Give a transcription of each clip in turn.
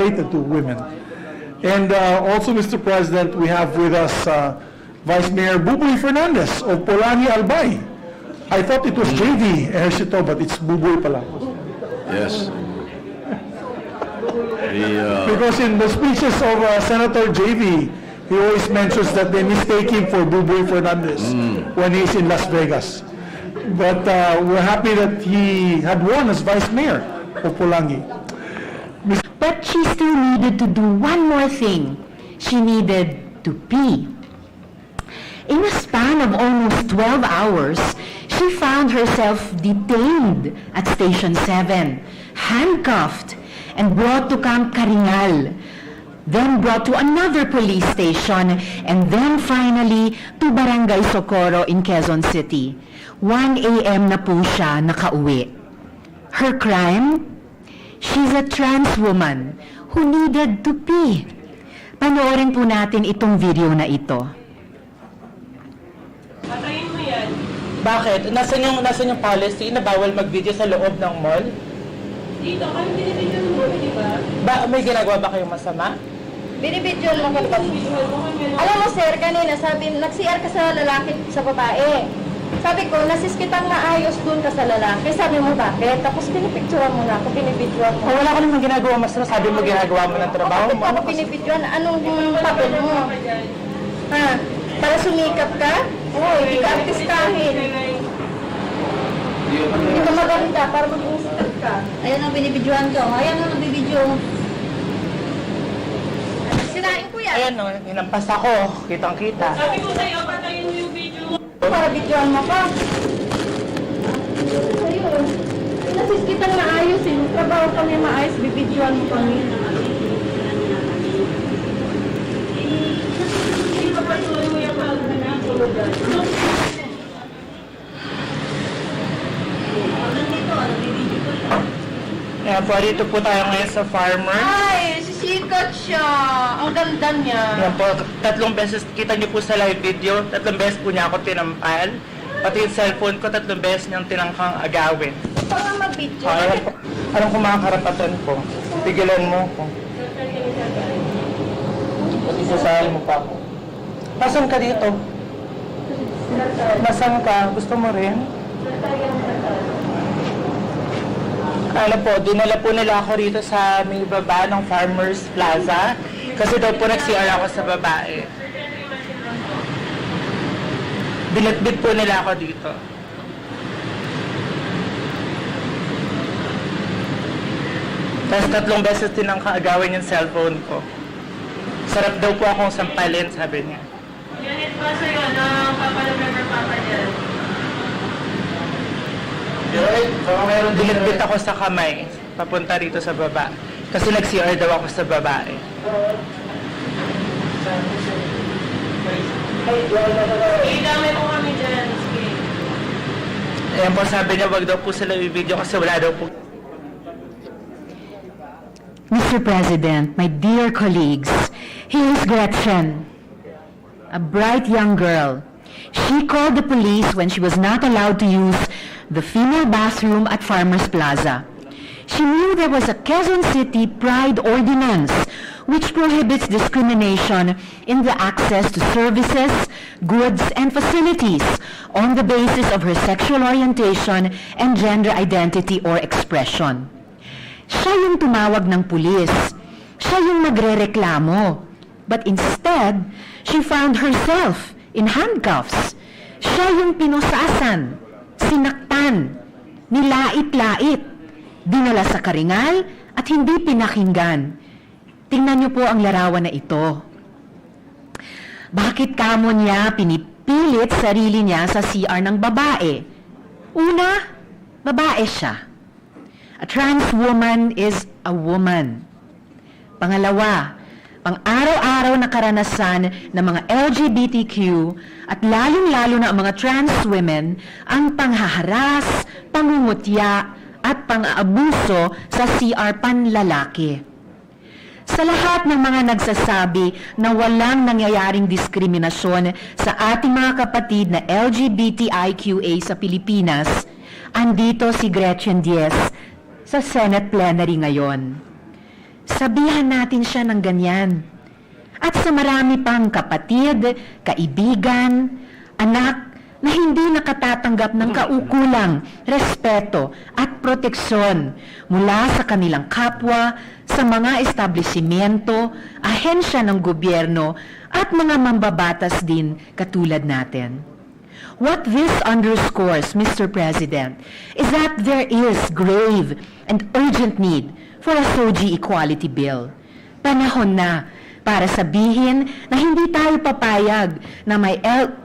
related to women. And also, Mr. President, we have with us Vice Mayor Buboy Fernandez of Polani Albay. I thought it was JV Ejercito, but it's Buboy pala. Yes. Because in the speeches of Senator JV, he always mentions that they mistake him for Buboy Fernandez when he's in Las Vegas. But we're happy that he had won as Vice Mayor of Polangi. But she still needed to do one more thing. She needed to pee. In a span of almost 12 hours, she found herself detained at Station 7, handcuffed, and brought to Camp Karingal, then brought to another police station, and then finally to Barangay Socorro in Quezon City. 1 a.m. na po siya nakauwi. Her crime? She's a trans woman who needed to pee. Panoorin po natin itong video na ito. Patayin mo yan. Bakit? Nasaan yung policy na bawal mag-video sa loob ng mall? Dito, kami binibigyan mo, di ba? May ginagawa ba kayong masama? Binibidyon mo ka ba? Alam mo sir, kanina sabi, nag-CR ka sa lalaki sa babae. Sabi ko, nasis kitang naayos dun ka sa lalaki. Sabi mo, bakit? Tapos pinipicturean mo na ako, binibidyon mo. Wala ko naman ginagawa masama. Sabi mo ginagawa mo ng trabaho Bakit mo. ako binibidyon? Anong papel mo? Ha? Para sumikap ka? Oo, hindi ka artistahin. Hindi ka maganda para maging sikat ka. Ayan ang binibidyoan ko. Ayan ang nabibidyo. Sinain ko yan. Ayan o, hinampas ako. Kitang-kita. Sabi ko sa'yo, patayin mo yung video mo. Para bidyoan mo pa. Ayun. Nasis kitang naayos eh. Trabaho kami maayos, bibidyoan mo kami. Ipapatuloy mo yung pag-tulog. Ayan po, dito po tayo ngayon sa farmer. Ay, sisikat siya. Ang ganda niya. Ayan po, 3 beses, kita niyo po sa live video, 3 beses po niya ako tinampal. Pati yung cellphone ko, 3 beses niyang tinangkang agawin. Ito nga mag-video. Ayan po, anong kumakarapatan ko? Pigilan mo ko. Pati sasahal mo pa ako. Nasaan ka dito? Nasaan ka? Gusto mo rin? Ano po, dinala po nila ako rito sa may baba ng Farmers Plaza kasi daw po nag-CR ako sa babae. Binatbit po nila ako dito. Tapos 3 beses din ang kaagawin yung cellphone ko. Sarap daw po akong sampalin, sabi niya. Yan, ito ba sa'yo, na papalabember papa dyan? Binatbit ako sa kamay, papunta rito sa baba. Kasi nag-CR daw ako sa babae. Idamay mo kami dyan. Sige. Ayan po, sabi niya, wag daw po sila i-video kasi wala daw po. Mr. President, my dear colleagues, here is Gretchen, a bright young girl. She called the police when she was not allowed to use the female bathroom at Farmers Plaza. She knew there was a Quezon City Pride Ordinance which prohibits discrimination in the access to services, goods, and facilities on the basis of her sexual orientation and gender identity or expression. Siya yung tumawag ng pulis. Siya yung magrereklamo. But instead, she found herself in handcuffs. Siya yung pinusasan, sinaktan, nilait-lait, dinala sa karingal at hindi pinakinggan. Tingnan niyo po ang larawan na ito. Bakit kamo niya pinipilit sarili niya sa CR ng babae? Una, babae siya. A trans woman is a woman. Pangalawa, pang-araw-araw na karanasan ng mga LGBTQ at lalong-lalo na ang mga trans women ang panghaharas, pangungutya at pang-aabuso sa CR panlalaki. Sa lahat ng mga nagsasabi na walang nangyayaring diskriminasyon sa ating mga kapatid na LGBTIQA sa Sabihan natin siya ng ganyan. At sa marami pang kapatid, kaibigan, anak na hindi nakatatanggap ng kaukulang, respeto at proteksyon mula sa kanilang kapwa, sa mga establishmento, ahensya ng gobyerno at mga mambabatas din katulad natin. What this underscores, Mr. President, is that there is grave and urgent need for a SOGI equality bill. Panahon na para sabihin na hindi tayo papayag na may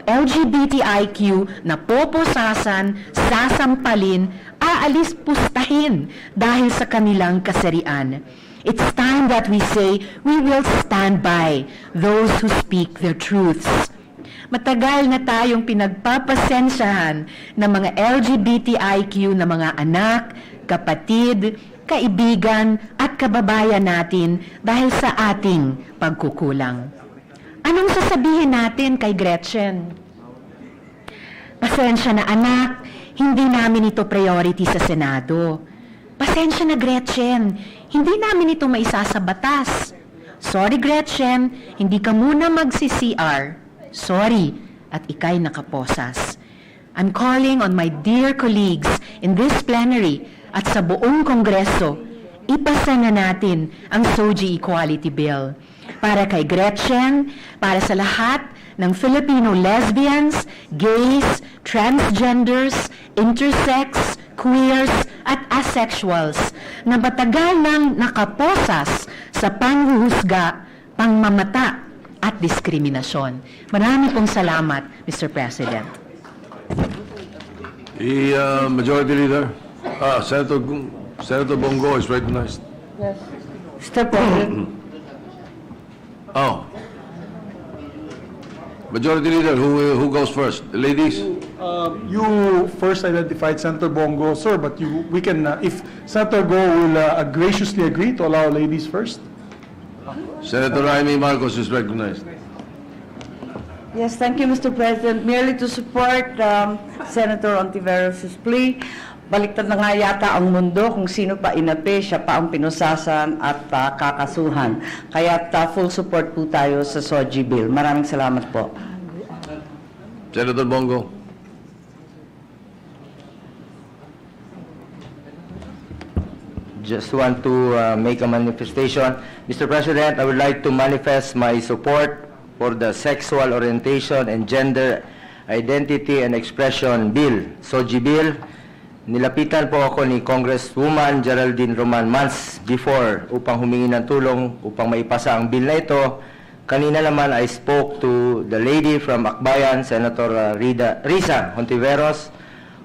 LGBTIQ na poposasan, sasampalin, aalis pustahin dahil sa kanilang kasarian. It's time that we say we will stand by those who speak their truths. Matagal na tayong pinagpapasensyahan ng mga LGBTIQ na mga anak, kapatid, kaibigan at kababayan natin dahil sa ating pagkukulang. Anong sasabihin natin kay Gretchen? Pasensya na anak, hindi namin ito priority sa Senado. Pasensya na Gretchen, hindi namin ito maisa sa batas. Sorry Gretchen, hindi ka muna magsi-CR. Sorry, at ikay nakaposas. I'm calling on my dear colleagues in this plenary at sa buong Kongreso, ipasa na natin ang SOGI Equality Bill para kay Gretchen, para sa lahat ng Filipino lesbians, gays, transgenders, intersex, queers, at asexuals na matagal nang nakaposas sa panghuhusga, pangmamata, at diskriminasyon. Marami pong salamat, Mr. President. The Majority Leader, Senator Bongo is recognized. Mr. President, Oh. Majority Leader, who goes first? The ladies? You first identified Senator Bongo, sir, but we can, if Senator Go will graciously agree to allow ladies first. Senator Jaime Marcos is recognized. Yes, thank you, Mr. President. Merely to support Senator Hontiveros' plea, baliktad na nga yata ang mundo kung sino pa inapi, siya pa ang pinusasan at kakasuhan. Kaya full support po tayo sa SOGI bill. Maraming salamat po. Senator Bongo. Just want to make a manifestation. Mr. President, I would like to manifest my support for the Sexual Orientation and Gender Identity and Expression Bill, SOGI Bill. Nilapitan po ako ni Congresswoman Geraldine Roman months before upang humingi ng tulong upang maipasa ang bill na ito. Kanina naman I spoke to the lady from Akbayan, Senator Risa Hontiveros,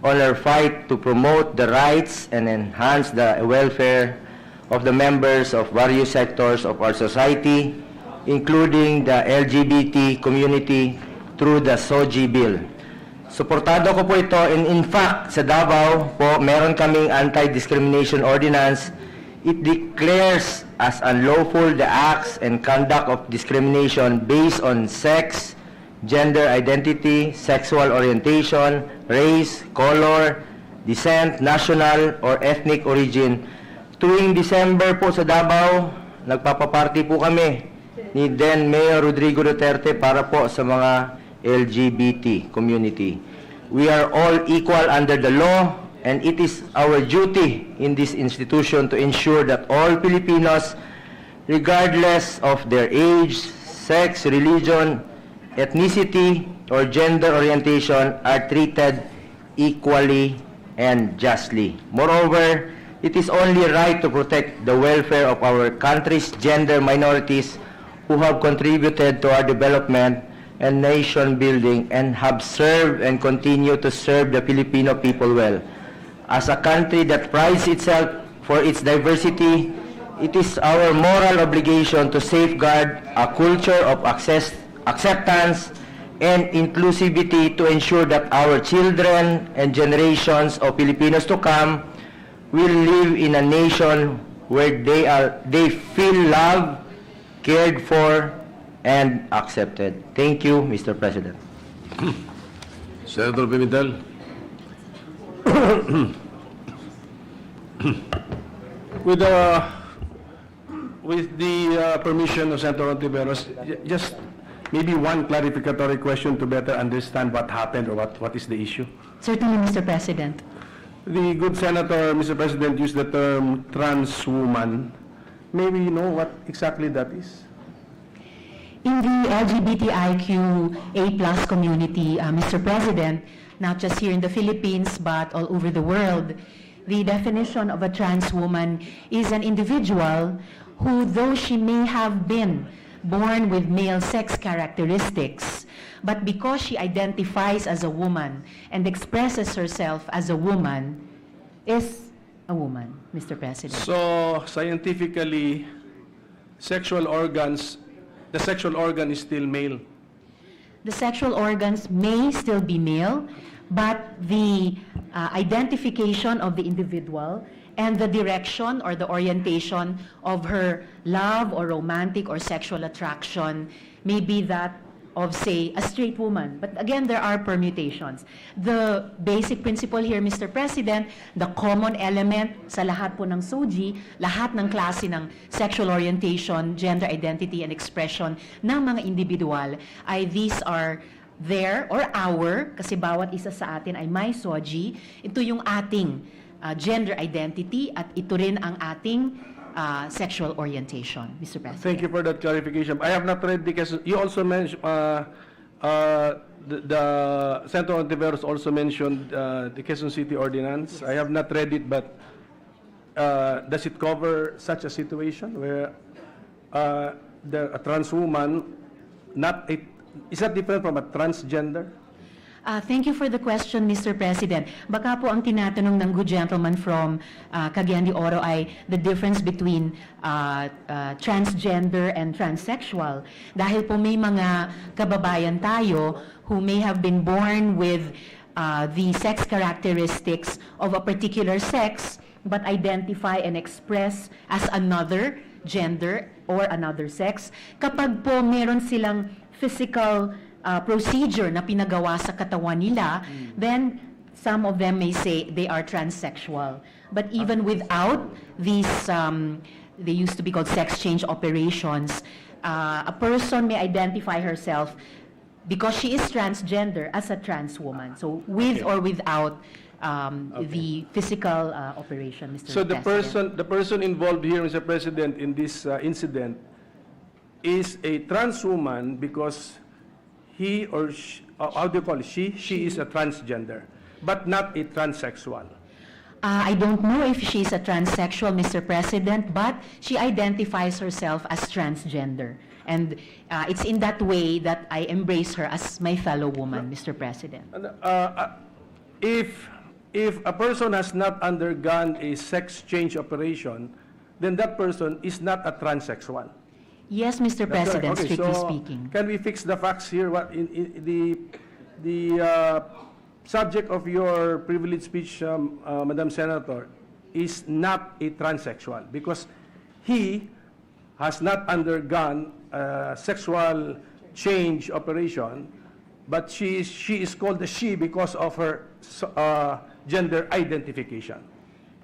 on her fight to promote the rights and enhance the welfare of the members of various sectors of our society, including the LGBT community through the SOGI bill. Suportado ko po ito, and in fact, sa Davao po, meron kaming anti-discrimination ordinance. It declares as unlawful the acts and conduct of discrimination based on sex, gender identity, sexual orientation, race, color, descent, national, or ethnic origin. Tuwing December po sa Davao, nagpapaparty po kami ni then Mayor Rodrigo Duterte para po sa mga LGBT community. We are all equal under the law, and it is our duty in this institution to ensure that all Filipinos, regardless of their age, sex, religion, ethnicity, or gender orientation, are treated equally and justly. Moreover, it is only right to protect the welfare of our country's gender minorities who have contributed to our development and nation building and have served and continue to serve the Filipino people well. As a country that prides itself for its diversity, it is our moral obligation to safeguard a culture of acceptance and inclusivity to ensure that our children and generations of Filipinos to come will live in a nation where they feel loved, cared for, and accepted. Thank you, Mr. President. Senator Pimentel. With With the permission of Senator Hontiveros, just maybe one clarificatory question to better understand what happened or what is the issue. Certainly, Mr. President. The good senator, Mr. President, used the term trans woman. May we know what exactly that is? In the LGBTIQA+ community, Mr. President, not just here in the Philippines but all over the world, the definition of a trans woman is an individual who, though she may have been born with male sex characteristics, but because she identifies as a woman and expresses herself as a woman, is a woman, Mr. President. So, scientifically, the sexual organ is still male. The sexual organs may still be male, but the identification of the individual and the direction or the orientation of her love or romantic or sexual attraction may be that of, say, a straight woman. But again, there are permutations. The basic principle here, Mr. President, the common element sa lahat po ng SOGI, lahat ng klase ng sexual orientation, gender identity, and expression ng mga individual ay these are their or our, kasi bawat isa sa atin ay may SOGI. Ito yung ating gender identity at ito rin ang ating sexual orientation, Mr. President. Thank you for that clarification. I have not read the case. You also mentioned, the Senator Hontiveros also mentioned the Quezon City Ordinance. I have not read it, but does it cover such a situation where a trans woman, is that different from a transgender? Thank you for the question, Mr. President. Baka po ang tinatanong ng good gentleman from Cagayan de Oro ay the difference between transgender and transsexual. Dahil po may mga kababayan tayo who may have been born with the sex characteristics of a particular sex but identify and express as another gender or another sex. Kapag po meron silang physical procedure na pinagawa sa katawan nila, then some of them may say they are transsexual. But even without these, they used to be called sex change operations, a person may identify herself because she is transgender as a trans woman. So with or without the physical operation, Mr. So President. the person involved here, Mr. President, in this incident is a trans woman because he or she, how do you call it? She is a transgender, but not a transsexual. I don't know if she's a transsexual, Mr. President, but she identifies herself as transgender. And it's in that way that I embrace her as my fellow woman, Mr. President. If a person has not undergone a sex change operation, then that person is not a transsexual. Yes, Mr. President, Okay, strictly so speaking. can we fix the facts here? What the subject of your privileged speech, Madam Senator, is not a transsexual because he has not undergone a sexual change operation, but she is called a she because of her gender identification.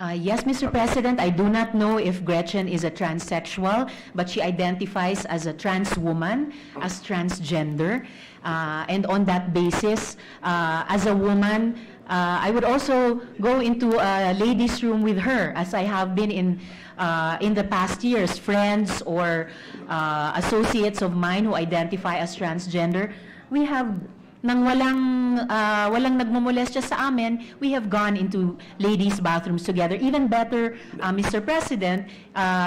Yes, Mr. President, I do not know if Gretchen is a transsexual, but she identifies as a trans woman, as transgender. And on that basis, as a woman, I would also go into a ladies' room with her, as I have been in the past years, friends or associates of mine who identify as transgender. We have nang walang nagmomolestya sa amin, we have gone into ladies' bathrooms together. Even better, Mr. President,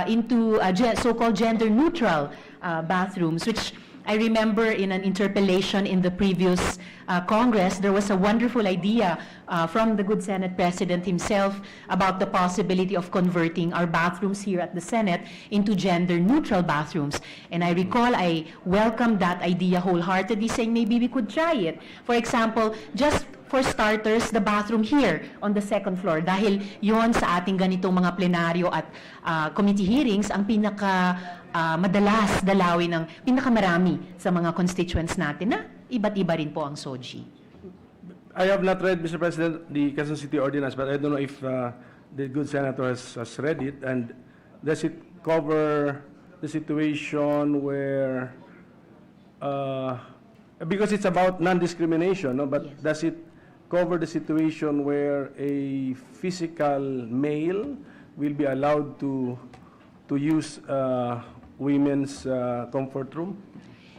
into so-called gender-neutral bathrooms, which I remember in an interpellation in the previous Congress, there was a wonderful idea from the good Senate President himself about the possibility of converting our bathrooms here at the Senate into gender-neutral bathrooms. And I recall I welcomed that idea wholeheartedly, saying maybe we could try it. For example, just for starters, the bathroom here on the second floor. Dahil yon sa ating ganitong mga plenaryo at committee hearings, ang pinaka madalas dalawin ng pinakamarami sa mga constituents natin na iba't iba rin po ang SOGI. I have not read, Mr. President, the Quezon City Ordinance, but I don't know if the good senator has read it. And does it cover the situation where, because it's about non-discrimination, no? But does it cover the situation where a physical male will be allowed to use women's comfort room?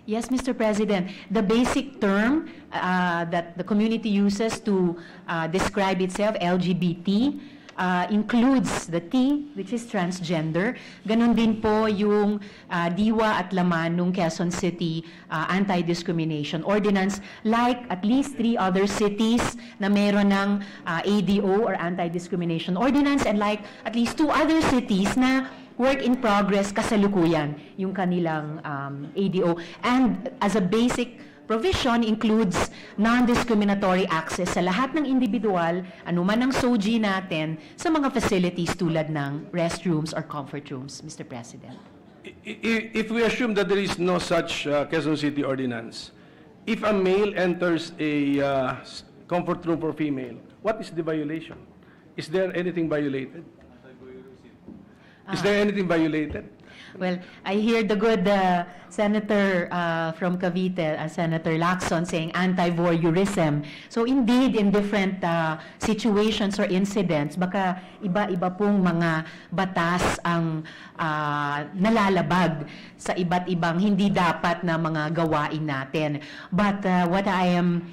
Yes, Mr. President. The basic term that the community uses to describe itself, LGBT, includes the T, which is transgender. Ganon din po yung diwa at laman ng Quezon City Anti-Discrimination Ordinance, like at least 3 other cities na meron ng ADO or Anti-Discrimination Ordinance, and like at least 2 other cities na work in progress kasalukuyan yung kanilang ADO. And as a basic provision includes non-discriminatory access sa lahat ng individual, anuman ang SOGI natin, sa mga facilities tulad ng restrooms or comfort rooms, Mr. President. If we assume that there is no such Quezon City ordinance, if a male enters a comfort room for female, what is the violation? Is there anything violated? Is there anything violated? Well, I hear the good Senator from Cavite, Senator Lacson, saying anti-voyeurism. So indeed, in different situations or incidents, baka iba-iba pong mga batas ang nalalabag sa iba't ibang hindi dapat na mga gawain natin. But what I am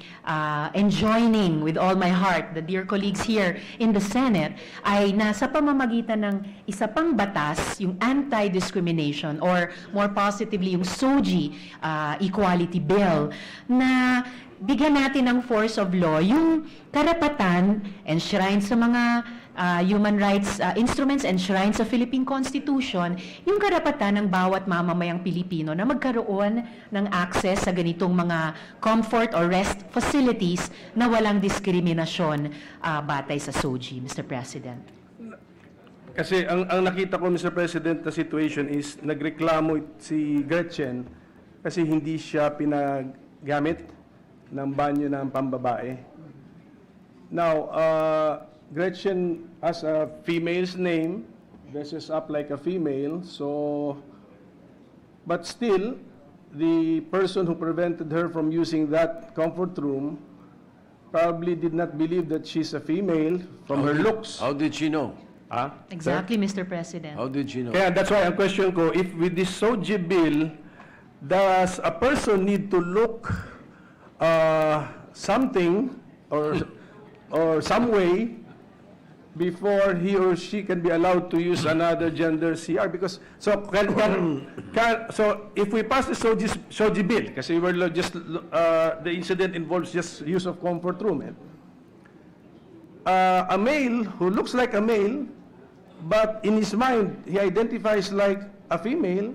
enjoining with all my heart, the dear colleagues here in the Senate, ay nasa pamamagitan ng isa pang batas, yung anti-discrimination, or more positively, yung SOGI Equality Bill, na bigyan natin ng force of law yung karapatan enshrined sa mga human rights instruments enshrined sa Philippine Constitution, yung karapatan ng bawat mamamayang Pilipino na magkaroon ng access sa ganitong mga comfort or rest facilities na walang diskriminasyon batay sa SOGI, Mr. President. Kasi ang nakita ko, Mr. President, na situation is nagreklamo si Gretchen kasi hindi siya pinagamit ng banyo ng pambabae. Now, Gretchen has a female's name, dresses up like a female, so, but still, the person who prevented her from using that comfort room probably did not believe that she's a female from her looks. How did she know? Exactly, Mr. President. How did she know? Kaya that's why ang question ko, if with this SOGI bill, does a person need to look something or some way before he or she can be allowed to use another gender CR? Because so so if we pass the SOGI bill, kasi we're just the incident involves just use of comfort room, a male who looks like a male, but in his mind he identifies like a female,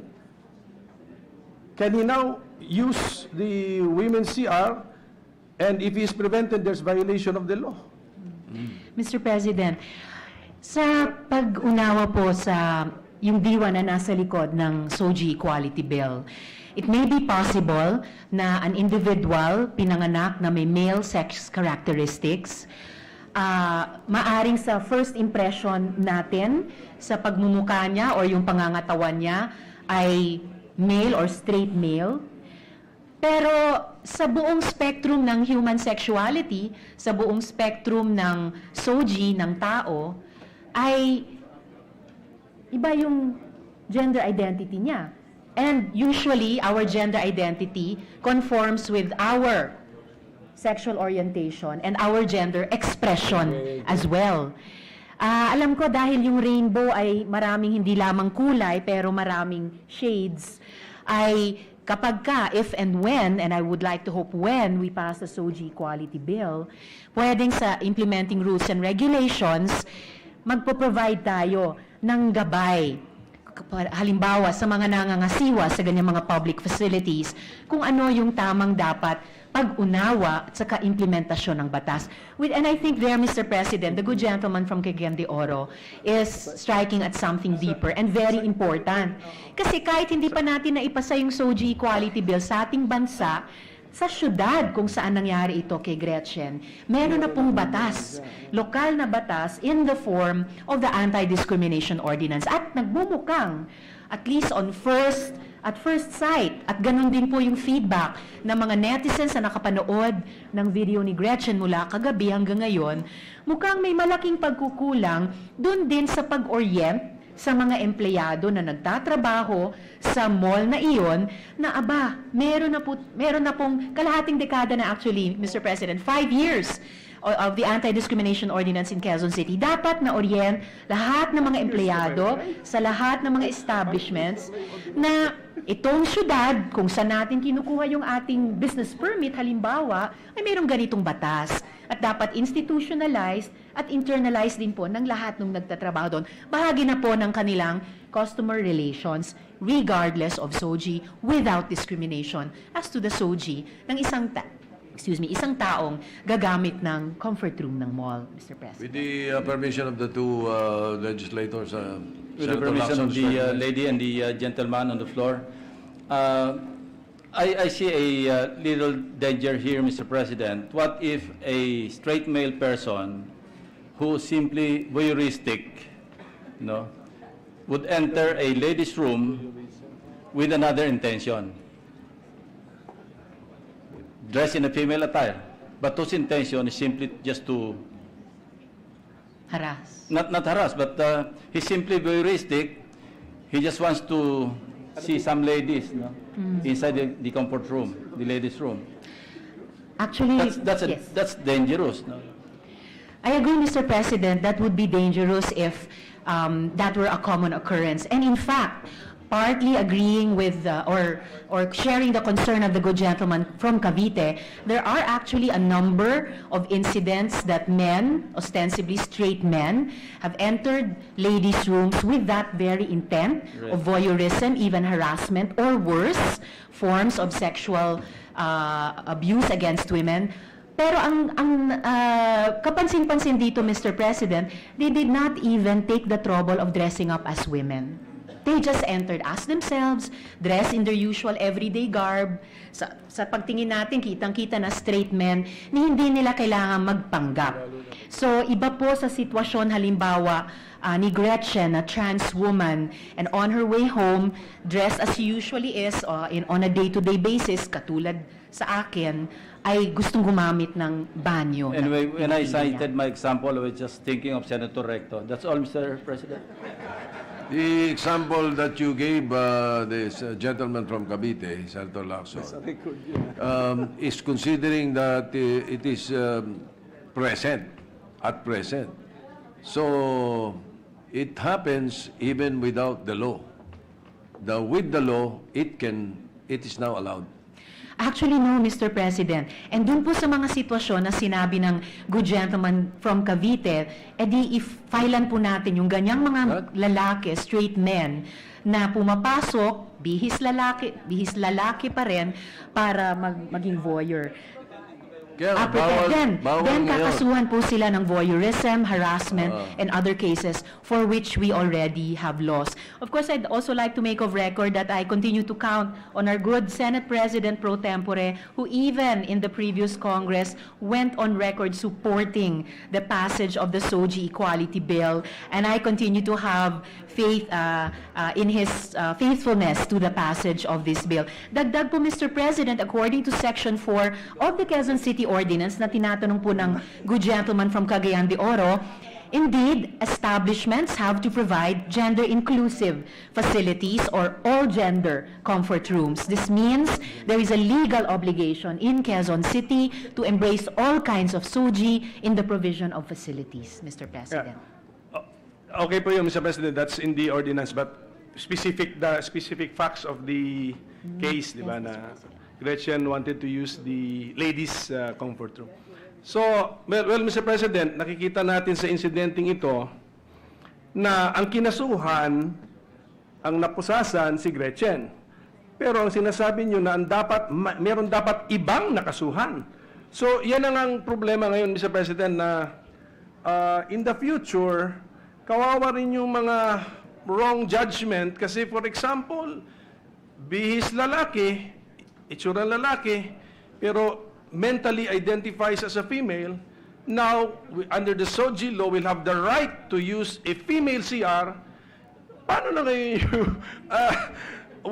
can he now use the women's CR? And if he is prevented, there's violation of the law. Mr. President, sa pag-unawa po sa yung diwa na nasa likod ng SOGI Equality Bill, it may be possible na an individual pinanganak na may male sex characteristics, maaring sa first impression natin sa pagmumukha niya or yung pangangatawan niya ay male or straight male. Pero sa buong spectrum ng human sexuality, sa buong spectrum ng SOGI ng tao, ay iba yung gender identity niya. And usually, our gender identity conforms with our sexual orientation and our gender expression as well. Alam ko dahil yung rainbow ay maraming hindi lamang kulay pero maraming shades, ay kapag ka, if and when, and I would like to hope when we pass the SOGI Equality Bill, pwedeng sa implementing rules and regulations, magpo-provide tayo ng gabay. Halimbawa, sa mga nangangasiwa sa ganyang mga public facilities, kung ano yung tamang dapat pag-unawa at saka implementasyon ng batas. And I think there, Mr. President, the good gentleman from Cagayan de Oro is striking at something deeper and very important. Kasi kahit hindi pa natin naipasa yung SOGI Equality Bill sa ating bansa, sa syudad kung saan nangyari ito kay Gretchen, meron na pong batas, lokal na batas in the form of the Anti-Discrimination Ordinance. At nagbumukang at least at first sight. At ganun din po yung feedback ng mga netizens na nakapanood ng video ni Gretchen mula kagabi hanggang ngayon, mukhang may malaking pagkukulang dun din sa pag-orient sa mga empleyado na nagtatrabaho sa mall na iyon na meron na pong kalahating dekada na actually, Mr. President, 5 years of the Anti-Discrimination Ordinance in Quezon City. Dapat na orient lahat ng mga empleyado sa lahat ng mga establishments na itong syudad, kung saan natin kinukuha yung ating business permit, halimbawa, ay mayroong ganitong batas. At dapat institutionalized at internalized din po ng lahat ng nagtatrabaho doon. Bahagi na po ng kanilang customer relations regardless of SOGI without discrimination as to the SOGI ng isang taong gagamit ng comfort room ng mall, Mr. President. With the permission of the two legislators, With the permission of the lady and the gentleman on the floor, I see a little danger here, Mr. President. What if a straight male person who simply voyeuristic, would enter a ladies' room with another intention, dressed in a female attire, but whose intention is simply just to Harass. not harass, but he's simply voyeuristic. He just wants to see some ladies, inside the comfort room, the ladies' room. Actually, yes. That's dangerous. No? I agree, Mr. President, that would be dangerous if that were a common occurrence. And in fact, partly agreeing with or sharing the concern of the good gentleman from Cavite, there are actually a number of incidents that men, ostensibly straight men, have entered ladies' rooms with that very intent of voyeurism, even harassment, or worse, forms of sexual abuse against women. Pero ang kapansin-pansin dito, Mr. President, they did not even take the trouble of dressing up as women. They just entered as themselves, dressed in their usual everyday garb. Sa pagtingin natin, kitang-kita na straight men na hindi nila kailangan magpanggap. So, iba po sa sitwasyon, halimbawa, ni Gretchen, a trans woman, and on her way home, dressed as she usually is on a day-to-day basis, katulad sa akin, ay gustong gumamit ng banyo. Anyway, when I cited my example, I was just thinking of Senator Recto. That's all, Mr. President. The example that you gave this gentleman from Cavite, Senator Lacson, is considering that it is at present. So, it happens even without the law. With the law, it is now allowed. Actually, no, Mr. President. And dun po sa mga sitwasyon na sinabi ng good gentleman from Cavite, edi i-filean po natin yung ganyang mga lalaki, straight men, na pumapasok, bihis lalaki pa rin, para maging voyeur. Kaya, Then kakasuhan po sila ng voyeurism, harassment, and other cases for which we already have laws. Of course, I'd also like to make of record that I continue to count on our good Senate President pro tempore, who even in the previous Congress went on record supporting the passage of the SOGI Equality Bill, and I continue to have faith in his faithfulness to the passage of this bill. Dagdag po, Mr. President, according to Section 4 of the Quezon City Ordinance na tinatanong po ng good gentleman from Cagayan de Oro, indeed, establishments have to provide gender-inclusive facilities or all-gender comfort rooms. This means there is a legal obligation in Quezon City to embrace all kinds of SOGI in the provision of facilities, Mr. President. Okay po yun, Mr. President, that's in the ordinance, but the specific facts of the case, di ba, na Gretchen wanted to use the ladies' comfort room. So, well, Mr. President, nakikita natin sa incidenting ito na ang kinasuhan, ang napusasan si Gretchen. Pero ang sinasabi nyo na meron dapat ibang nakasuhan. So, yan ang problema ngayon, Mr. President, na in the future, kawawa rin yung mga wrong judgment kasi, for example, bihis lalaki, itsura lalaki, pero mentally identifies as a female. Now, under the SOGI law, will have the right to use a female CR paano na kayo,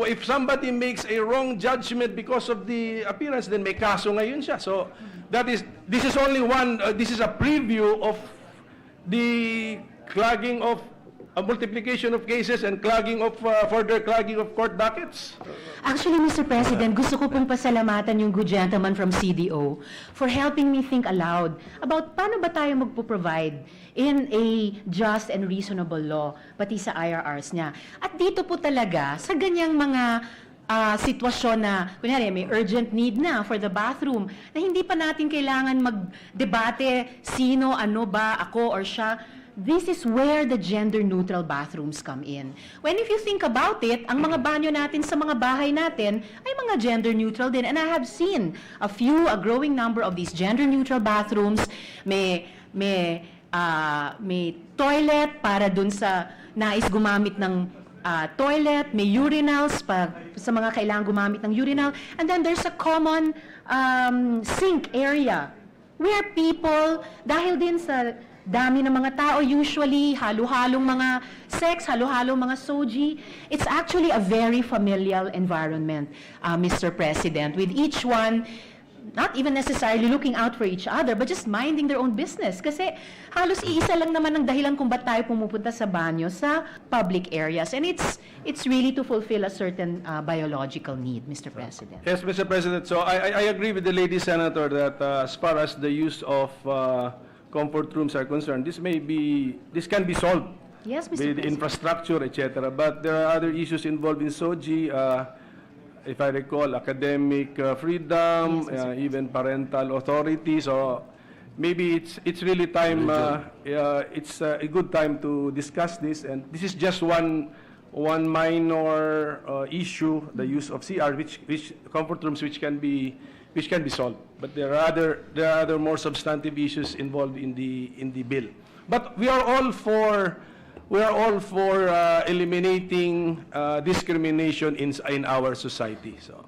if somebody makes a wrong judgment because of the appearance, then may kaso ngayon siya. So, this is only one, this is a preview of the clogging of, a multiplication of cases and clogging of, further clogging of court dockets. Actually, Mr. President, gusto ko pong pasalamatan yung good gentleman from CDO for helping me think aloud about paano ba tayo magpo-provide in a just and reasonable law, pati sa IRRs niya. At dito po talaga, sa ganyang mga sitwasyon na, kunyari, may urgent need na for the bathroom, na hindi pa natin kailangan magdebate sino, ano ba, ako or siya. This is where the gender-neutral bathrooms come in. When if you think about it, ang mga banyo natin sa mga bahay natin ay mga gender-neutral din. And I have seen a growing number of these gender-neutral bathrooms. May toilet para dun sa nais gumamit ng toilet, may urinals sa mga kailangan gumamit ng urinal, and then there's a common sink area where people, dahil din sa dami ng mga tao, usually halo-halong mga sex, halo-halong mga soji, it's actually a very familial environment, Mr. President, with each one not even necessarily looking out for each other, but just minding their own business. Kasi halos iisa lang naman ang dahilan kung ba't tayo pumupunta sa banyo sa public areas. And it's really to fulfill a certain biological need, Mr. President. Yes, Mr. President. So I agree with the lady senator that as far as the use of comfort rooms are concerned, this can be solved. Yes, Mr. With President. infrastructure, etc. But there are other issues involved in SOGI. If I recall, academic freedom, even parental authority. So maybe it's really time. It's a good time to discuss this. And this is just one minor issue, the use of CR, which comfort rooms, which can be solved. But there are other more substantive issues involved in the bill. But we are all for eliminating discrimination in our society. So,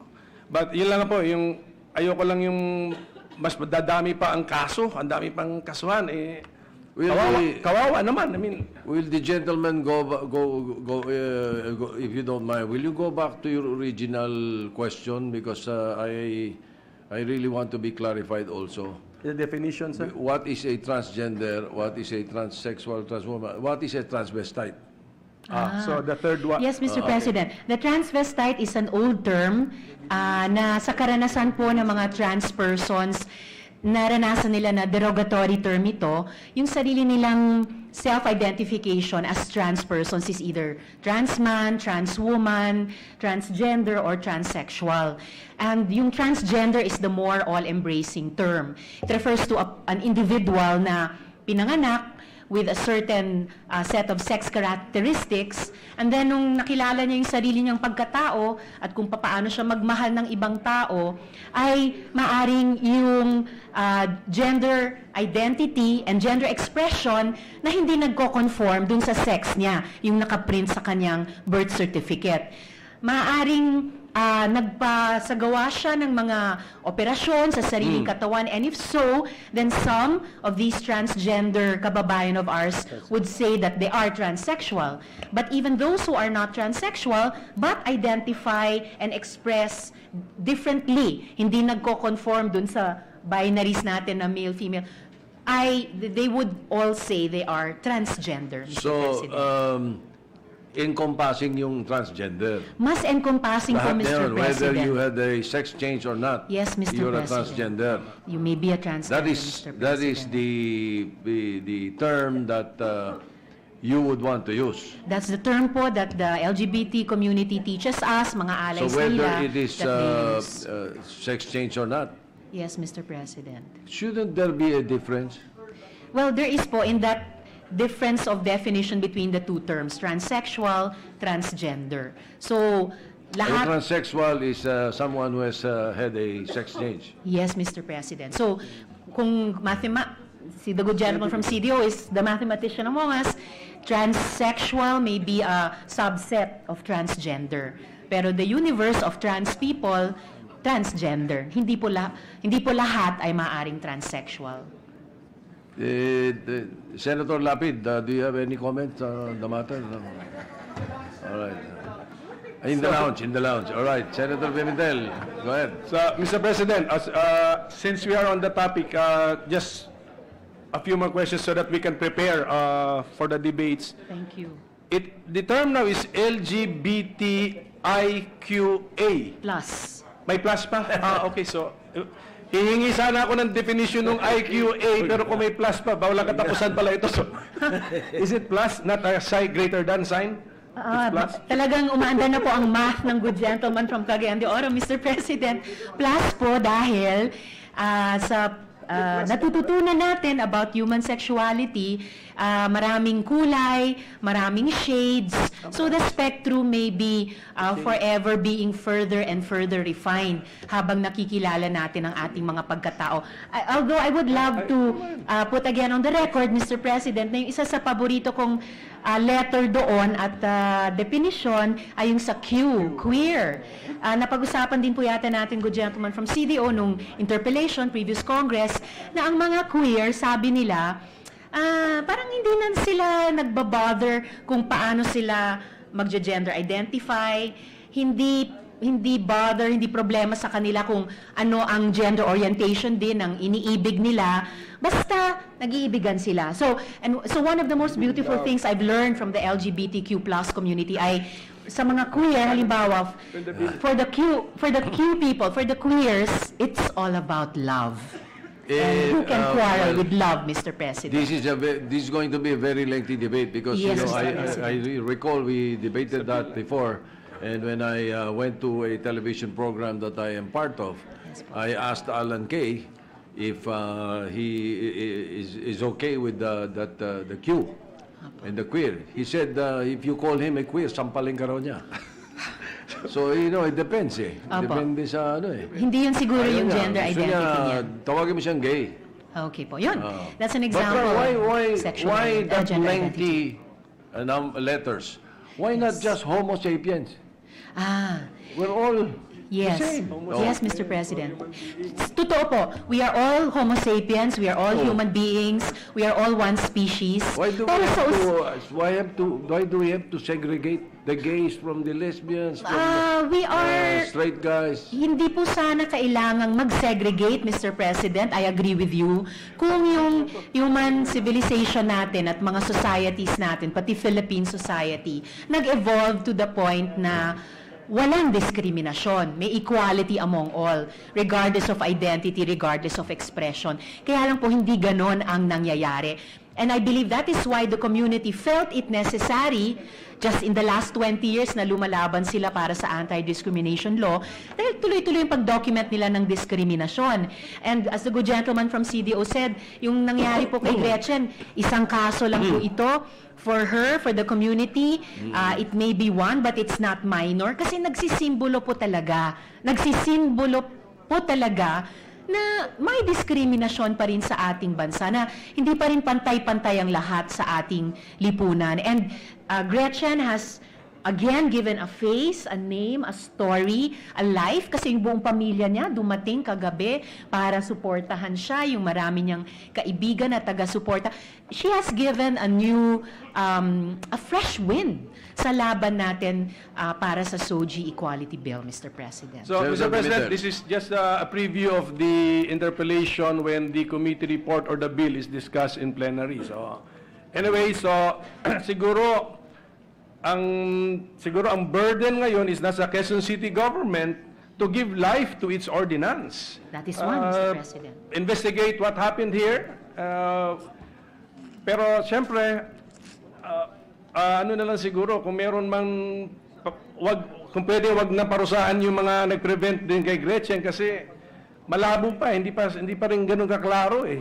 but yun lang po, yung ayoko lang yung mas dadami pa ang kaso, ang dami pang kasuhan kawawa naman. I mean, will the gentleman go if you don't mind, will you go back to your original question, because I really want to be clarified also. the definition, sir. What is a transgender? What is a transsexual, transwoman? What is a transvestite? So the third one. Yes, Mr. President. The transvestite is an old term na sa karanasan po ng mga trans persons, naranasan nila na derogatory term ito, yung sarili nilang self-identification as trans persons is either trans man, trans woman, transgender, or transsexual. And yung transgender is the more all-embracing term. It refers to an individual na pinanganak with a certain set of sex characteristics, and then nung nakilala niya yung sarili niyang pagkatao at kung paano siya magmahal ng ibang tao, ay maaring yung gender identity and gender expression na hindi nagko-conform dun sa sex niya, yung nakaprint sa kanyang birth certificate. Maaring nagpasagawa siya ng mga operasyon sa sariling katawan, and if so, then some of these transgender kababayan of ours would say that they are transsexual. But even those who are not transsexual but identify and express differently, hindi nagko-conform dun sa binaries natin na male-female, they would all say they are transgender, Mr. President. Encompassing yung transgender. Mas encompassing po, Mr. Whether President. you had a sex change or not. Yes, Mr. You're President. a transgender. You may be a transgender, Mr. President. That is the term that you would want to use. That's the term po that the LGBT community teaches us, mga allies So whether nila. it is that they use. sex change or not, Yes, Mr. President. shouldn't there be a difference? Well, there is po in that difference of definition between the two terms, transsexual, transgender. So, A lahat... transsexual is someone who has had a sex change. Yes, Mr. President. So, kung si the good gentleman from CDO is the mathematician among us, transsexual may be a subset of transgender. Pero the universe of trans people, transgender. Hindi po lahat ay maaring transsexual. Senator Lapid, do you have any comments on the matter? All right. In the lounge. All right. Senator Pimentel, go ahead. So, Mr. President, since we are on the topic, just a few more questions so that we can prepare for the debates. Thank you. The term now is LGBTIQA. Plus. May plus pa? Okay. So, hihingi sana ako ng definition ng IQA, pero kung may plus pa, walang katapusan pala ito. So, is it plus, not a sign greater than sign? It's plus? Talagang umaanda na po ang math ng good gentleman from Cagayan de Oro, Mr. President. Plus po dahil sa natututunan natin about human sexuality, maraming kulay, maraming shades. So the spectrum may be forever being further and further refined habang nakikilala natin ang ating mga pagkatao. Although I would love to put again on the record, Mr. President, na yung isa sa paborito kong letter doon at definition ay yung sa Q, queer. Napag-usapan din po yata natin, good gentleman from CDO, nung interpellation, previous Congress, na ang mga queer, sabi nila, parang hindi na sila nagbabother kung paano sila magge-gender identify, hindi problema sa kanila kung ano ang gender orientation din ang iniibig nila, basta nag-iibigan sila. So one of the most beautiful things I've learned from the LGBTQ+ community ay sa mga queer, halimbawa, for the Q people, for the queers, it's all about love. And who can quarrel with love, Mr. President? This is going to be a very lengthy debate because Yes, I recall we debated that before, and when I went to a television program that I am part of, I asked Alan Kay if he is okay with the Q and the queer. He said if you call him a queer, sampalin ka raw niya. So, it depends eh. Opo. Depende sa ano eh. Hindi yun siguro Ayaw yung niya. gender Gusto identity niya, niya. tawagin mo siyang gay. Okay po, yun. That's an But example of sexual why that gender identity. lengthy letters? Why not just Homo sapiens? We're all Yes. the same. Yes, Mr. President. Totoo po. We are all Homo sapiens. We are all human beings. We are all one species. Why do Pero why do we have to segregate the gays from the lesbians, from we are... straight guys? Hindi po sana kailangang mag-segregate, Mr. President. I agree with you. Kung yung human civilization natin at mga societies natin, pati Philippine society, nag-evolve to the point na walang diskriminasyon. May equality among all, regardless of identity, regardless of expression. Kaya lang po hindi ganon ang nangyayari. And I believe that is why the community felt it necessary just in the last 20 years na lumalaban sila para sa anti-discrimination law dahil tuloy-tuloy yung pag-document nila ng diskriminasyon. And as the good gentleman from CDO said, yung nangyari po kay Gretchen, isang kaso lang po ito. For her, for the community, it may be one, but it's not minor. Kasi nagsisimbolo po talaga na may diskriminasyon pa rin sa ating bansa, na hindi pa rin pantay-pantay ang lahat sa ating lipunan. And Gretchen has again given a face, a name, a story, a life, kasi yung buong pamilya niya dumating kagabi para suportahan siya, yung marami niyang kaibigan na taga-suporta. She has given a new, a fresh wind sa laban natin para sa SOGI Equality Bill, Mr. President. So, Mr. Senator President, Pimentel. this is just a preview of the interpellation when the committee report or the bill is discussed in plenary. So, anyway, so siguro ang burden ngayon is nasa Quezon City government to give life to its ordinance. That is one, Mr. President. Investigate what happened here. Pero siyempre, ano na lang siguro, kung meron mang, kung pwede wag na parusahan yung mga nag-prevent din kay Gretchen kasi malabo pa, hindi pa rin ganun kaklaro eh.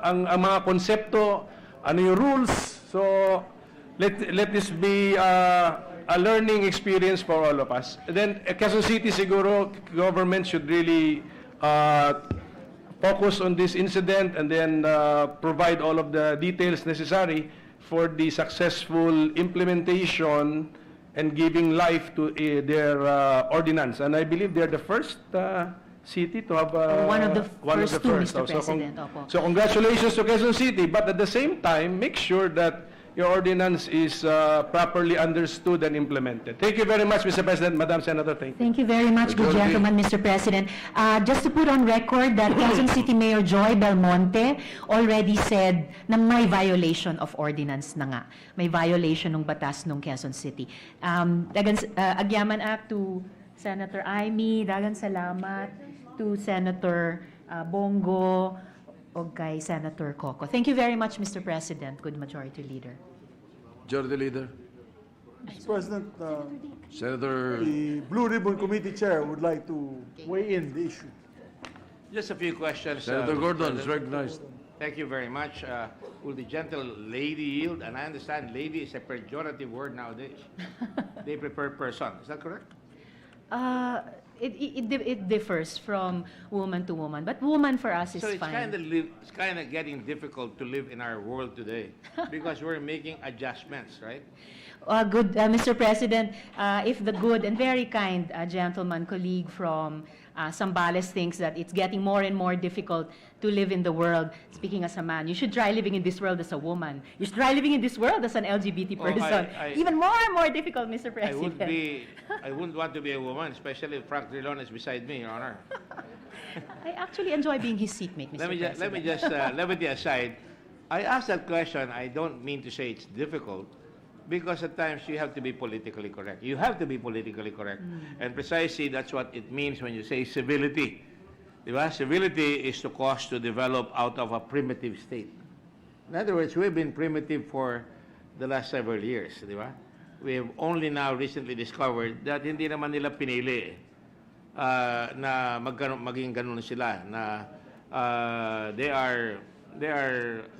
Ang mga konsepto, ano yung rules. So, let this be a learning experience for all of us. And then, Quezon City siguro, government should really focus on this incident and then provide all of the details necessary for the successful implementation and giving life to their ordinance. And I believe they're the first city to have One of the first two, Mr. So, President. Opo. so congratulations to Quezon City, but at the same time, make sure that your ordinance is properly understood and implemented. Thank you very much, Mr. President. Madam Senator, thank you. Thank you very much, good Majority. gentleman, Mr. President. Just to put on record that Quezon City Mayor Joy Belmonte already said na may violation of ordinance na nga. May violation ng batas ng Quezon City. Agyaman Act to Senator Amy, dagan salamat to Senator Bongo, o kay Senator Coco. Thank you very much, Mr. President, good majority leader. Majority Leader, Mr. President, Senator, the Blue Ribbon Committee Chair would like to weigh in the issue. Just a few questions. Senator Mr. Gordon is President. recognized. Thank you very much. Will the gentle lady yield? And I understand lady is a pejorative word nowadays. They prefer person. Is that correct? It differs from woman to woman, but woman for us is So it's fine. it's kind of getting difficult to live in our world today because we're making adjustments, right? Good, Mr. President, if the good and very kind gentleman colleague from Zambales thinks that it's getting more and more difficult to live in the world, speaking as a man, you should try living in this world as a woman. You should try living in this world as an LGBT Oh, person. Even more and more difficult, Mr. I President. wouldn't want to be a woman, especially if Frank Drilon is beside me, Your Honor. I actually enjoy being his seatmate, Mr. President. Let me just levity aside. I asked that question. I don't mean to say it's difficult, because at times you have to be politically correct. You have to be politically correct, and precisely that's what it means when you say civility. Diba? Civility is to cause to develop out of a primitive state. In other words, we've been primitive for the last several years. Diba? We have only now recently discovered that hindi naman nila pinili na maging ganun sila, na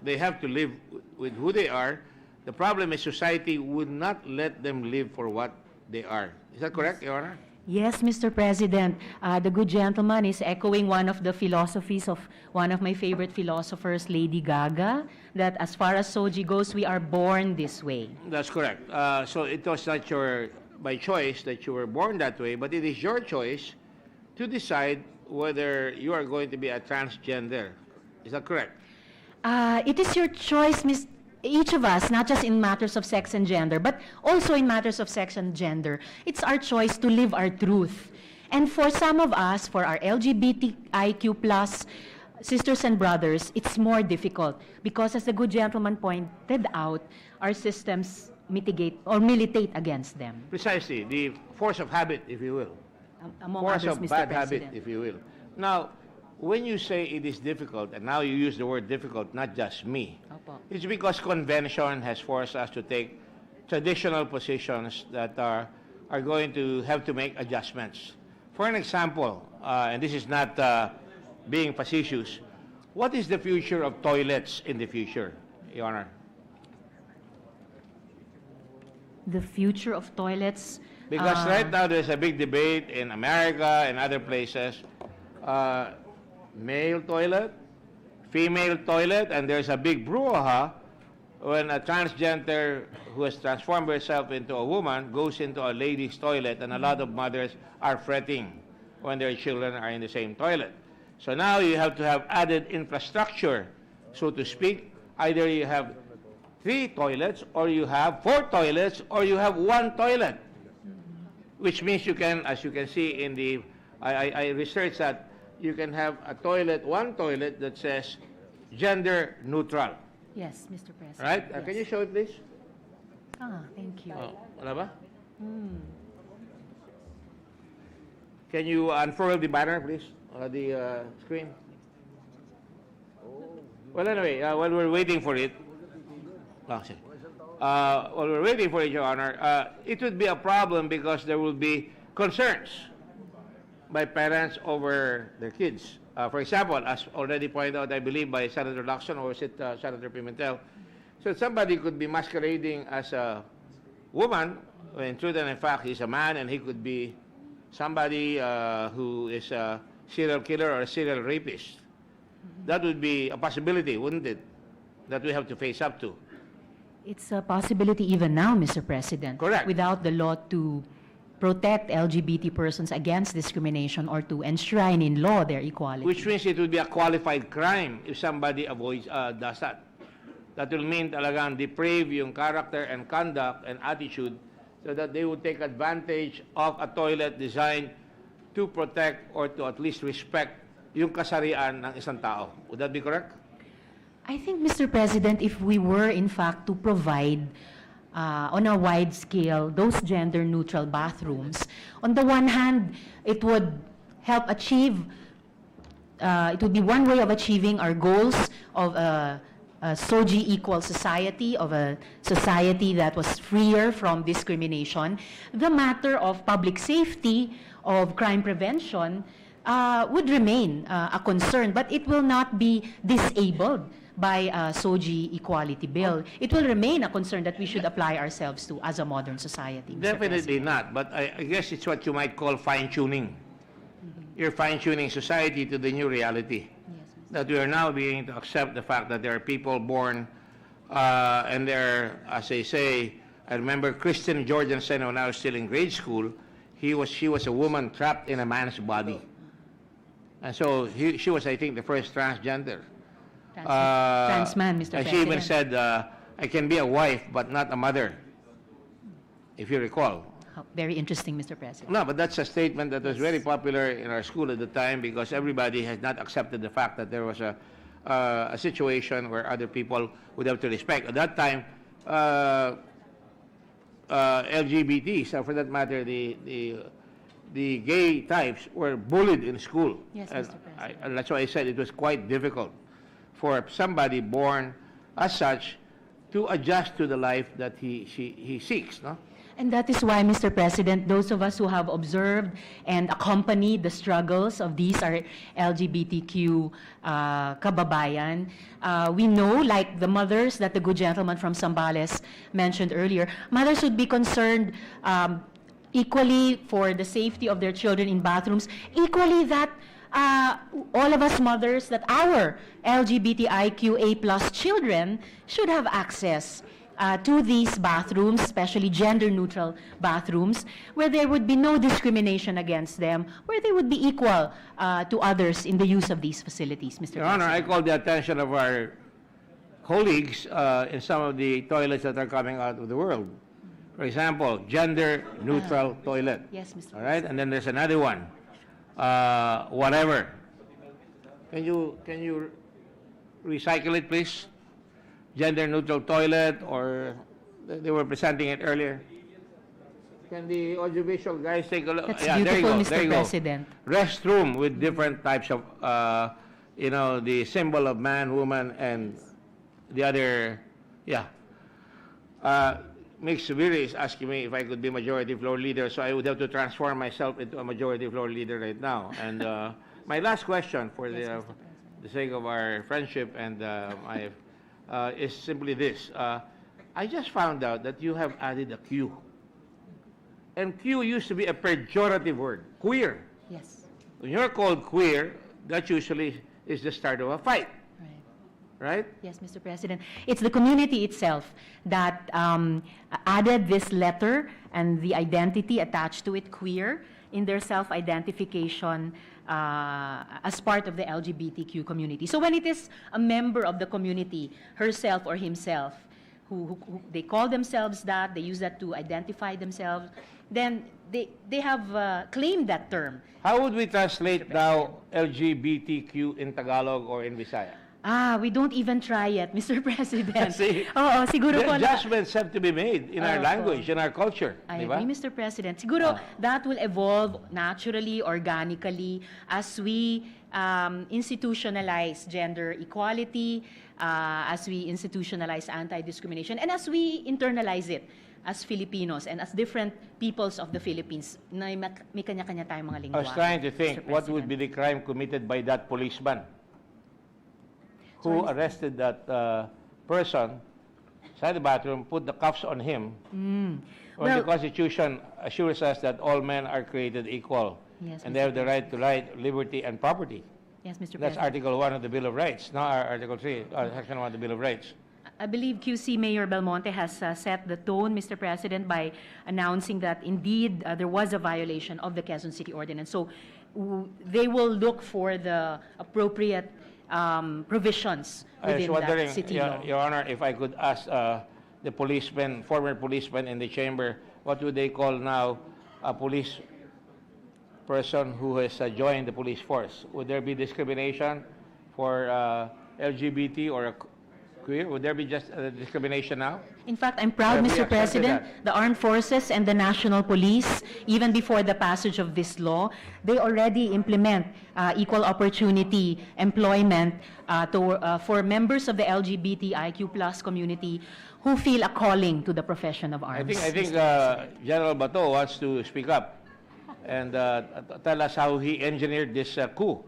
they have to live with who they are. The problem is society would not let them live for what they are. Is that correct, Your Honor? Yes, Mr. President. The good gentleman is echoing one of the philosophies of one of my favorite philosophers, Lady Gaga, that as far as Soji goes, we are born this way. That's correct. So it was not by choice that you were born that way, but it is your choice to decide whether you are going to be a transgender. Is that correct? It is your choice, each of us, not just in matters of sex and gender, but also in matters of sex and gender. It's our choice to live our truth. And for some of us, for our LGBTIQ plus sisters and brothers, it's more difficult because, as the good gentleman pointed out, our systems mitigate or militate against them. Precisely, the force of habit, if you will. Among Force others, of Mr. bad President. habit, if you will. Now, when you say it is difficult, and now you use the word difficult, not just me, Opo. it's because convention has forced us to take traditional positions that are going to have to make adjustments. For an example, and this is not being facetious, what is the future of toilets in the future, Your Honor? The future of toilets. Because right now there's a big debate in America and other places, male toilet, female toilet, and there's a big brouhaha when a transgender who has transformed herself into a woman goes into a ladies' toilet, and a lot of mothers are fretting when their children are in the same toilet. So now you have to have added infrastructure, so to speak. Either you have 3 toilets, or you have 4 toilets, or you have 1 toilet, which means you can, as you can see in the, I researched that, you can have a toilet, 1 toilet that says gender neutral. Yes, Mr. President. Right? Yes. Can you show it, please? Thank you. Wala ba? Can you unfurl the banner, please? The screen? Well, anyway, while we're waiting for it, while we're waiting for it, Your Honor, it would be a problem because there will be concerns by parents over their kids. For example, as already pointed out, I believe, by Senator Lacson, or is it Senator Pimentel, so somebody could be masquerading as a woman, when in truth and in fact he's a man, and he could be somebody who is a serial killer or a serial rapist. That would be a possibility, wouldn't it, that we have to face up to? It's a possibility even now, Mr. President. Correct. Without the law to protect LGBT persons against discrimination or to enshrine in law their equality. Which means it would be a qualified crime if somebody does that. that will mean talagang deprave yung character and conduct and attitude so that they would take advantage of a toilet designed to protect or to at least respect yung kasarian ng isang tao. Would that be correct? I think, Mr. President, if we were in fact to provide on a wide scale those gender-neutral bathrooms, on the one hand, it would help achieve, it would be one way of achieving our goals of a SOGI equal society, of a society that was freer from discrimination. The matter of public safety, of crime prevention, would remain a concern, but it will not be disabled by SOGI equality bill. It will remain a concern that we should apply ourselves to as a modern society. Mr. Definitely President. not, but I guess it's what you might call fine-tuning. You're fine-tuning society to the new reality. That we are now beginning to accept the fact that there are people born and they're, as they say, I remember Christian Jorgensen when I was still in grade school, she was a woman trapped in a man's body. And so she was, I think, the first transgender. Trans man, Mr. And she even President. said, I can be a wife, but not a mother, if you recall. Oh, very interesting, Mr. President. No, but that's a statement that was very popular in our school at the time because everybody has not accepted the fact that there was a situation where other people would have to respect. At that time, LGBT, so for that matter, the gay types were bullied in school. Yes, And Mr. President. and that's why I said it was quite difficult for somebody born as such to adjust to the life that he seeks, no? And that is why, Mr. President, those of us who have observed and accompanied the struggles of these our LGBTQ kababayan, we know, like the mothers that the good gentleman from Zambales mentioned earlier, mothers should be concerned equally for the safety of their children in bathrooms, equally that all of us mothers, that our LGBTIQA plus children should have access to these bathrooms, especially gender-neutral bathrooms, where there would be no discrimination against them, where they would be equal to others in the use of these facilities, Mr. Your Honor, I President. call the attention of our colleagues in some of the toilets that are coming out of the world. For example, gender-neutral toilet. Yes, Mr. All right, and then there's another one, whatever. Can you recycle it, please? Gender-neutral toilet, or they were presenting it earlier. Can the audiovisual guys take a look? That's Yeah, there you beautiful, go, Mr. there you go. President. Restroom with different types of, the symbol of man, woman, and the other, yeah. Mix Subiri is asking me if I could be majority floor leader, so I would have to transform myself into a majority floor leader right now. And my last question, for the sake of our friendship and my, is simply this. I just found out that you have added a Q. And Q used to be a pejorative word, queer. Yes. When you're called queer, that usually is the start of a fight, right? Yes, Mr. President. It's the community itself that added this letter and the identity attached to it, queer, in their self-identification as part of the LGBTQ community. So when it is a member of the community, herself or himself, who they call themselves that, they use that to identify themselves, then they have claimed that term. How would we translate now LGBTQ in Tagalog or in Visaya? We don't even try yet, Mr. President. See, Oo, siguro po the adjustments have to be made in our Opo. language, in our culture. I di ba? agree, Mr. President. Siguro that will evolve naturally, organically, as we institutionalize gender equality, as we institutionalize anti-discrimination, and as we internalize it as Filipinos and as different peoples of the Philippines na may kanya-kanya tayong mga lingwahe. I was trying to think, Mr. what would be President. the crime committed by that policeman who arrested that person inside the bathroom, put the cuffs on him, when Well- the Constitution assures us that all men are created equal, Yes, and they have the right to life, liberty, and property. Yes, Mr. That's President. Article 1 of the Bill of Rights, not Article 3, Section 1 of the Bill of Rights. I believe QC Mayor Belmonte has set the tone, Mr. President, by announcing that indeed there was a violation of the Quezon City Ordinance. So they will look for the appropriate provisions I was within wondering, that city law. Your Honor, if I could ask the policemen, former policemen in the chamber, what would they call now a police person who has joined the police force? Would there be discrimination for LGBT or queer? Would there be just discrimination now? In fact, I'm proud, Have we Mr. accepted President, that? the armed forces and the national police, even before the passage of this law, they already implement equal opportunity employment for members of the LGBTIQ plus community who feel a calling to the profession of arms. I think General Bato wants to speak up and tell us how he engineered this coup.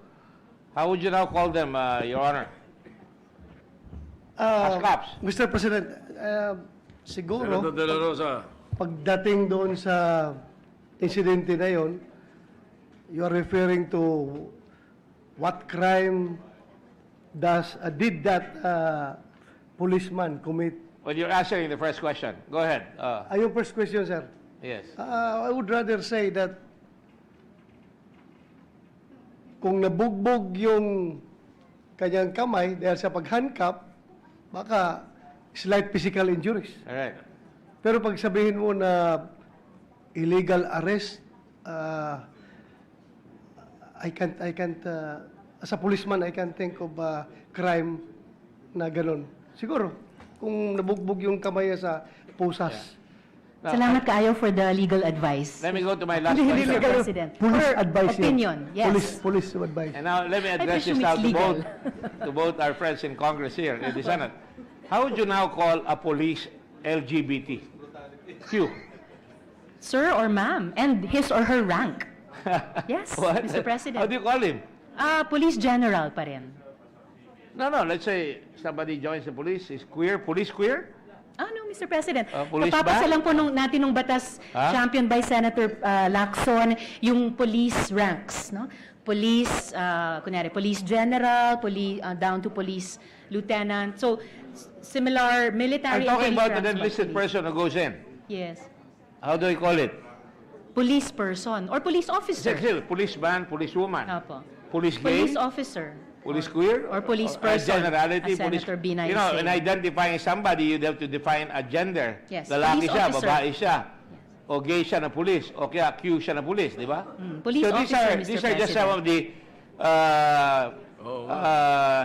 How would you now call them, Your Honor? As cops. Mr. President, siguro, Senator De La Rosa. pagdating doon sa insidente na yon, you are referring to what crime did that policeman commit? Well, you're answering the first question. Go ahead. Yung first question, sir. Yes. I would rather say that kung nabugbog yung kanyang kamay dahil sa pag-handcuff, baka slight physical injuries. All right. Pero pag sabihin mo na illegal arrest, I can't, as a policeman, I can't think of a crime na ganun. Siguro, kung nabugbog yung kamay sa pusas. Now, Salamat kaayo for the legal advice. let me go to my last Hindi question. Mr. President. Police Or advice yan. opinion, yes. Police advice. And now let me address this presume now it's legal. to both our friends in Congress here in the Senate. How would you now call a police LGBTQ? Sir or ma'am, and his or her rank. Yes, What? Mr. President. How do you call him? Police general pa rin. No, let's say somebody joins the police, is queer, police queer? No, Mr. President. Police Napapasa ba? lang po natin nung batas championed by Senator Lacson, yung police ranks, no? Police, kunyari, police general, down to police lieutenant. So, similar military I'm talking and police about an ranks, but enlisted police. person who goes in. Yes. How do I call it? Police person or police officer. Still, policeman, policewoman, Apo. police gay, Police officer. police queer, Or police person, generality, as Senator Binay You know, is in saying. identifying somebody, you'd have to define a gender. Yes, Lalaki police siya, officer. babae siya, o gay siya na police, o kaya Q siya na police, di ba? Police so officer, Mr. these are just some of the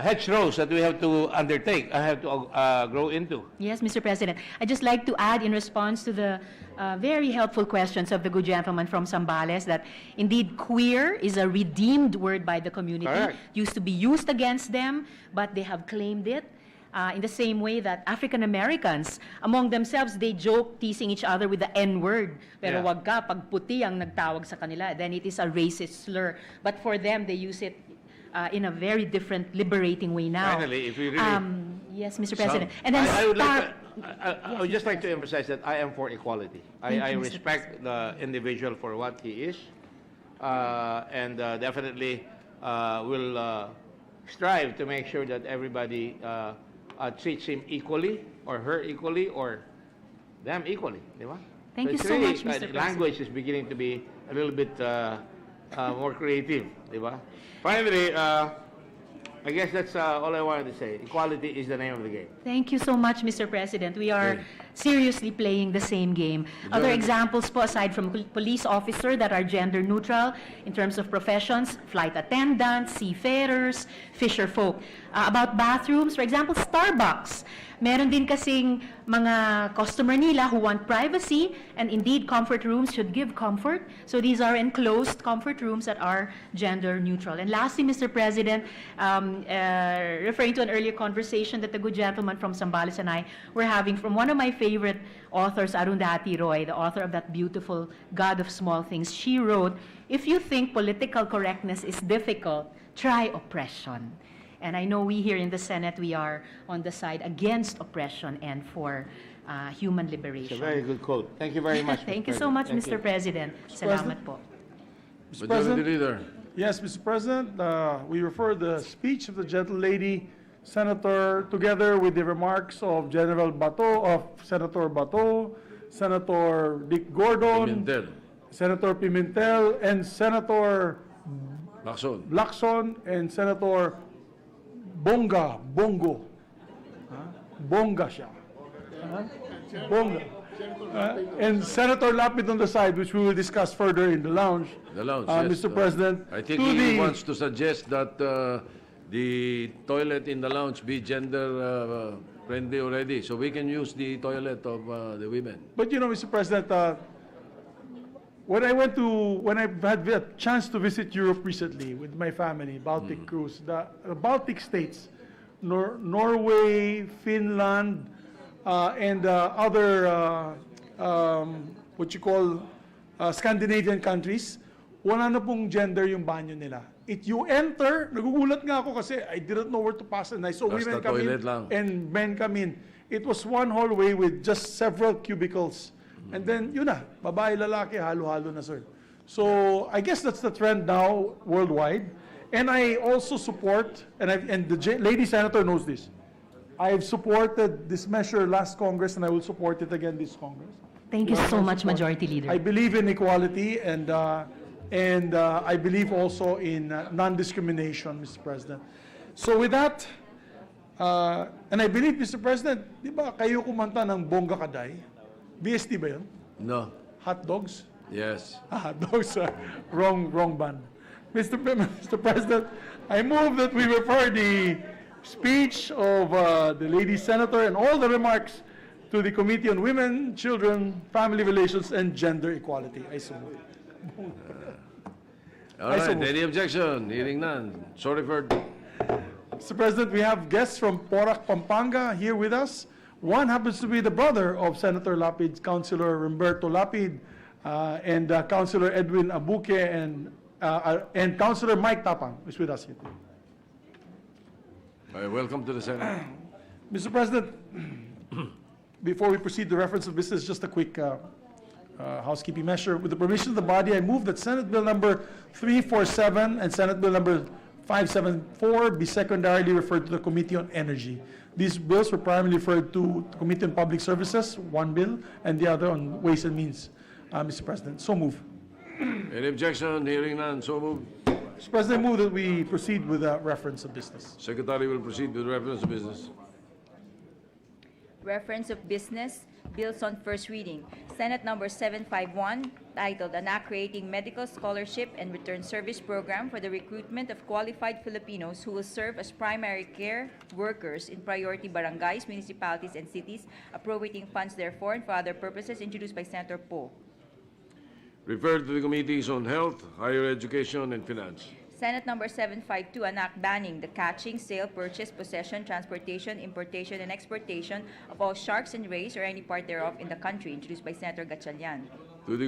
hedgerows that we have to undertake, have to grow into. Yes, Mr. President. I'd just like to add in response to the very helpful questions of the good gentleman from Zambales that indeed queer is a redeemed word by the community. Correct. Used to be used against them, but they have claimed it. In the same way that African Americans, among themselves, they joke teasing each other with the N-word. Pero Yeah. wag ka, pag puti ang nagtawag sa kanila, then it is a racist slur. But for them, they use it in a very different, liberating way now. Finally, if we really... Yes, Mr. President. And then I would like start... I would just like to emphasize that I am for equality. I you, Mr. respect the individual for what he is, and definitely will strive to make sure that everybody treats him equally, or her equally, or them equally. Di ba? Thank you it's so really, much, Mr. Language is beginning to be a little bit more creative. Di ba? Finally, I guess that's all I wanted to say. Equality is the name of the game. Thank you so much, Mr. President. We are seriously playing the same game. Other examples po, aside from police officer that are gender neutral in terms of professions, flight attendants, seafarers, fisher folk. About bathrooms, for example, Starbucks. Meron din kasing mga customer nila who want privacy, and indeed, comfort rooms should give comfort. So these are enclosed comfort rooms that are gender neutral. And lastly, Mr. President, referring to an earlier conversation that the good gentleman from Zambales and I were having from one of my favorite authors, Arundhati Roy, the author of that beautiful God of Small Things. She wrote, "If you think political correctness is difficult, try oppression." And I know we here in the Senate, we are on the side against oppression and for human It's a liberation. very good quote. Thank you very much. Thank you Mr. so much, President. Mr. President. Salamat po. Majority Leader. Yes, Mr. President, we refer the speech of the gentlelady Senator together with the remarks of General Bato, of Senator Bato, Senator Dick Gordon, Pimentel. Senator Pimentel, and Senator Lacson. Lacson, and Senator bongo. Bonga siya. Bonga. And Senator Lapid on the side, which we will discuss further in the lounge. The lounge, yes. Mr. President. I think to he the- wants to suggest that the toilet in the lounge be gender friendly already, so we can use the toilet of the women. But you know, Mr. President, when I've had a chance to visit Europe recently with my family, Baltic cruise, the Baltic states, Norway, Finland, and other, what you call, Scandinavian countries, wala na pong gender yung banyo nila. You enter, nagugulat nga ako kasi I didn't know where to pass and I saw Basta women come in toilet lang. and men come in. It was one hallway with just several cubicles. And then, yun na, babae, lalaki, halo-halo na, sir. So, I guess that's the trend now worldwide. And I also support, and the lady senator knows this, I've supported this measure last Congress and I will support it again this Congress. Thank you so much, Majority Leader. I believe in equality and I believe also in non-discrimination, Mr. President. So with that, and I believe, Mr. President, di ba kayo kumanta ng Bongga Kaday? BST ba yun? No. Hot dogs? Yes. Hot dogs, wrong band. Mr. President, I move that we refer the speech of the lady senator and all the remarks to the Committee on Women, Children, Family Relations, and Gender Equality. I so move. All right, any objection? Hearing none. So referred. Mr. President, we have guests from Porac, Pampanga here with us. One happens to be the brother of Senator Lapid, Councilor Humberto Lapid, and Councilor Edwin Abuque, and Councilor Mike Tapang is with us here. Welcome to the Senate. Mr. President, before we proceed to reference of business, just a quick housekeeping measure. With the permission of the body, I move that Senate Bill number 347 and Senate Bill number 574 be secondarily referred to the Committee on Energy. These bills were primarily referred to the Committee on Public Services, one bill, and the other on Ways and Means, Mr. President. So move. Any objection? Hearing none. So moved. Mr. President, I move that we proceed with reference of business. Secretary will proceed with reference to business. Reference of business, bills on first reading. Senate number 751, titled An Act Creating Medical Scholarship and Return Service Program for the Recruitment of Qualified Filipinos who will serve as primary care workers in priority barangays, municipalities, and cities, appropriating funds therefore and for other purposes, introduced by Senator Poe. Referred to the Committees on Health, Higher Education, and Finance. Senate number 752, an act banning the catching, sale, purchase, possession, transportation, importation, and exportation of all sharks and rays or any part thereof in the country, introduced by Senator Gatchalian. To the